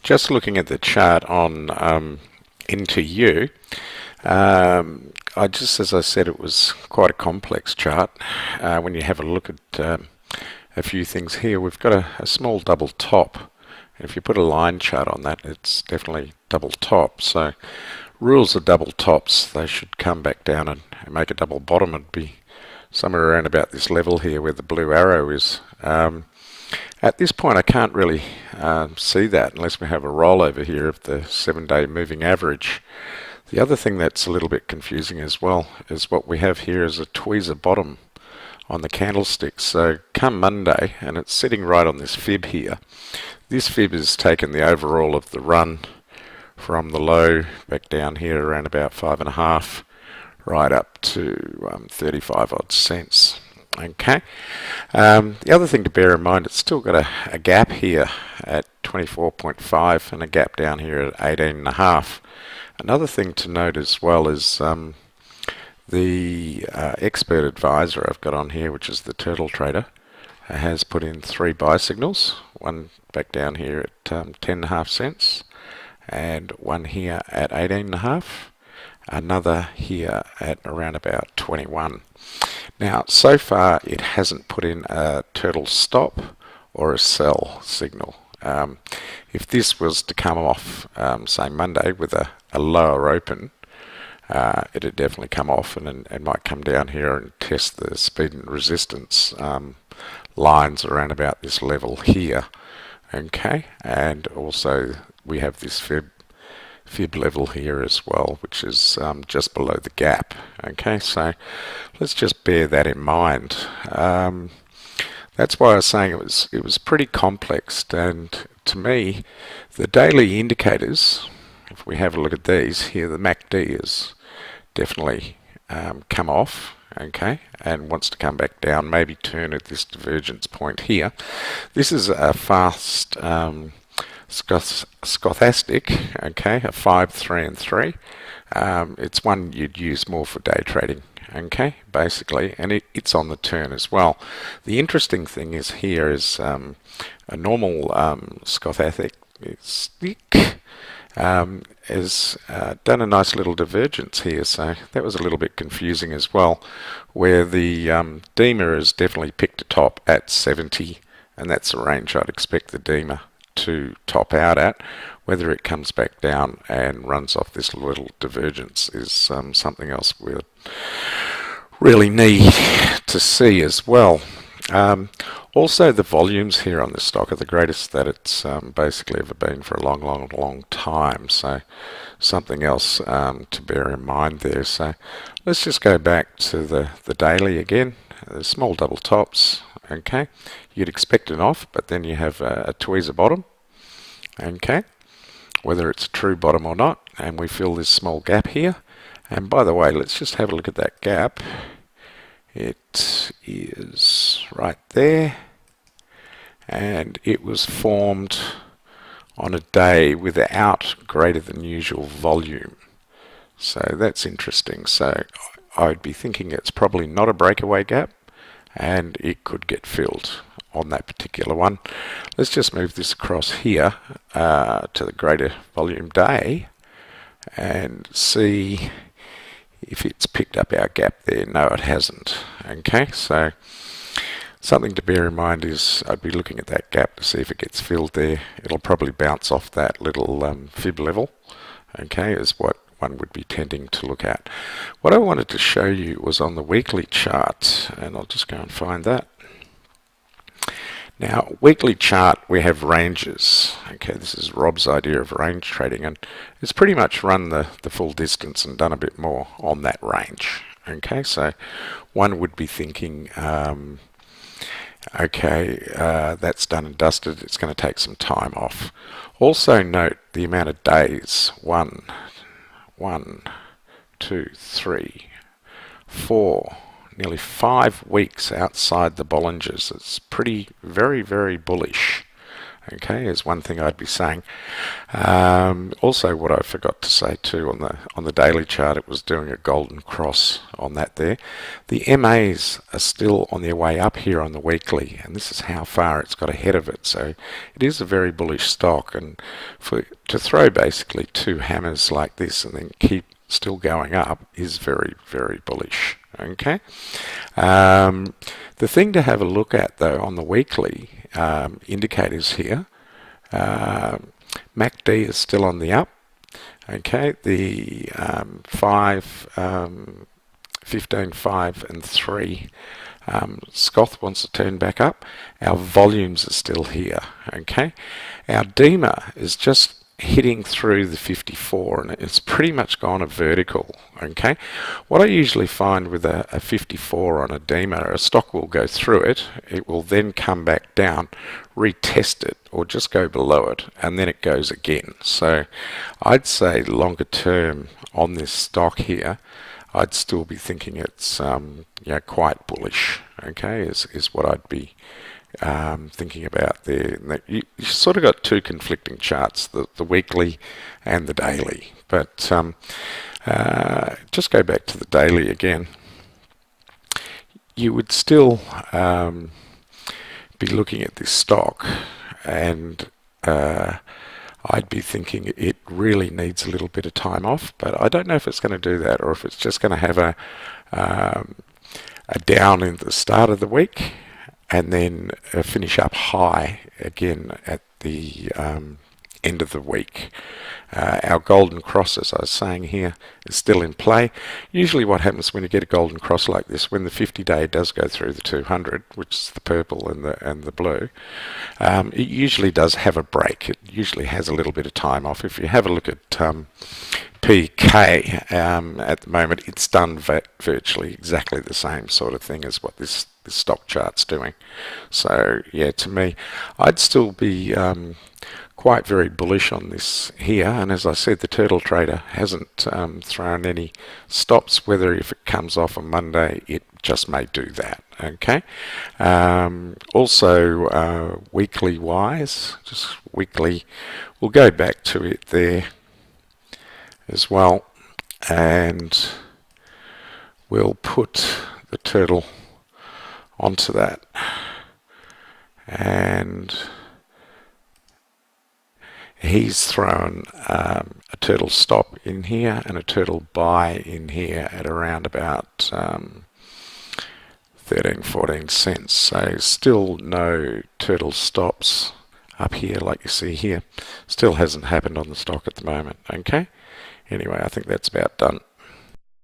just looking at the chart on NTU, as I said, it was quite a complex chart. When you have a look at a few things here, we've got a small double top. If you put a line chart on that, it's definitely double top. So rules of double tops, they should come back down and make a double bottom. It'd be somewhere around about this level here where the blue arrow is. At this point I can't really see that unless we have a rollover here of the 7-day moving average. The other thing that's a little bit confusing as well is what we have here is a tweezer bottom on the candlestick. So come Monday, and it's sitting right on this fib here. This fib has taken the overall of the run from the low back down here around about 5.5 right up to 35 odd cents. Okay. The other thing to bear in mind, it's still got a gap here at 24.5 and a gap down here at 18.5. Another thing to note as well is the expert advisor I've got on here, which is the Turtle Trader, has put in 3 buy signals, one back down here at 10.5 cents and one here at 18.5, another here at around about 21. Now so far it hasn't put in a turtle stop or a sell signal. If this was to come off say Monday with a lower open, it'd definitely come off and might come down here and test the speed and resistance lines around about this level here. Okay, and also we have this fib level here as well, which is just below the gap. Okay, so let's just bear that in mind. That's why I was saying it was pretty complex, and to me the daily indicators, if we have a look at these here, the MACD is definitely come off, okay, and wants to come back down, maybe turn at this divergence point here. This is a fast stochastic, okay, a 5, 3 and 3. It's one you'd use more for day trading, okay, basically, and it's on the turn as well. The interesting thing is here is a normal stochastic has done a nice little divergence here, so that was a little bit confusing as well, where the DEMA has definitely picked a top at 70, and that's the range I'd expect the DEMA to top out at. Whether it comes back down and runs off this little divergence is something else we'll really need to see as well. Also, the volumes here on this stock are the greatest that it's basically ever been for a long time, so something else to bear in mind there. So let's just go back to the daily again. The small double tops, okay, you'd expect an off, but then you have a tweezer bottom, okay, whether it's a true bottom or not, and we fill this small gap here. And by the way, let's just have a look at that gap. It is right there, and it was formed on a day without greater than usual volume. So that's interesting. So I'd be thinking it's probably not a breakaway gap, and it could get filled on that particular one. Let's just move this across here to the greater volume day and see if it's picked up our gap there. No, it hasn't. Okay, so something to bear in mind is I'd be looking at that gap to see if it gets filled there. It'll probably bounce off that little fib level, okay, is what one would be tending to look at. What I wanted to show you was on the weekly chart, and I'll just go and find that. Now, weekly chart, we have ranges. Okay, this is Rob's idea of range trading, and it's pretty much run the full distance and done a bit more on that range. Okay, so one would be thinking, okay, that's done and dusted. It's going to take some time off. Also note the amount of days. 1, 2, 3, 4, nearly 5 weeks outside the Bollingers. It's pretty, very bullish. Okay, is one thing I'd be saying. Also, what I forgot to say too on the daily chart, it was doing a golden cross on that there. The MAs are still on their way up here on the weekly, and this is how far it's got ahead of it. So it is a very bullish stock, and to throw basically two hammers like this and then keep still going up is very, very bullish. Okay. The thing to have a look at though on the weekly indicators here, MACD is still on the up. Okay, the 15, 5 and 3 Scoth wants to turn back up. Our volumes are still here. Okay, our DEMA is just hitting through the 54 and it's pretty much gone a vertical. Okay, what I usually find with a 54 on a DEMA, a stock will go through it, it will then come back down, retest it or just go below it, and then it goes again. So I'd say longer term on this stock here, I'd still be thinking it's quite bullish. Okay, is what I'd be thinking about there. You sort of got two conflicting charts, the weekly and the daily. But just go back to the daily again. You would still be looking at this stock, and I'd be thinking it really needs a little bit of time off, but I don't know if it's going to do that or if it's just going to have a down in the start of the week and then finish up high again at the end of the week. Our golden cross, as I was saying here, is still in play. Usually what happens when you get a golden cross like this, when the 50-day does go through the 200, which is the purple and the blue, it usually does have a break. It usually has a little bit of time off. If you have a look at PK at the moment, it's done virtually exactly the same sort of thing as what this stock chart's doing. So yeah, to me, I'd still be quite very bullish on this here, and as I said, the turtle trader hasn't thrown any stops. Whether if it comes off on Monday, it just may do that. Okay. Also weekly wise, just weekly, we'll go back to it there as well, and we'll put the turtle onto that, and he's thrown a turtle stop in here and a turtle buy in here at around about 13-14 cents. So still no turtle stops up here like you see here. Still hasn't happened on the stock at the moment. Okay, anyway, I think that's about done.